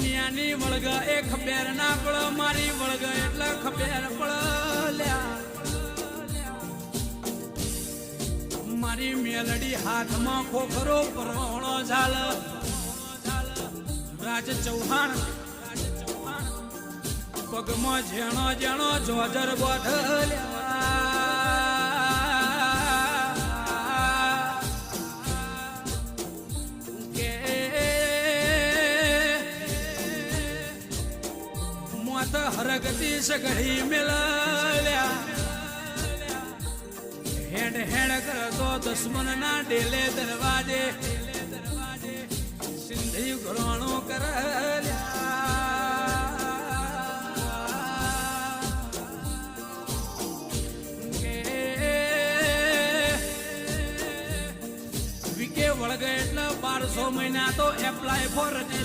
દુનિયાની વળગ એ ખબેર ના પડ મારી વળગ એટલે ખબેર પડલ્યા મારી મેલડી હાથમાં ખોખરો પરવણો ઝાલ રાજ ચૌહાણ પગમાં જેણો જેણો જોજર કે મોત હરગતી સગડી મેળલ્યા હેડ હેડ કરતો દુશ્મન ના ડેલે દરવાજે સિંધી ઘરોણો કરલ્યા વિકે વળગે એટલે 1200 મહિના તો એપ્લાય ફોર રજિસ્ટર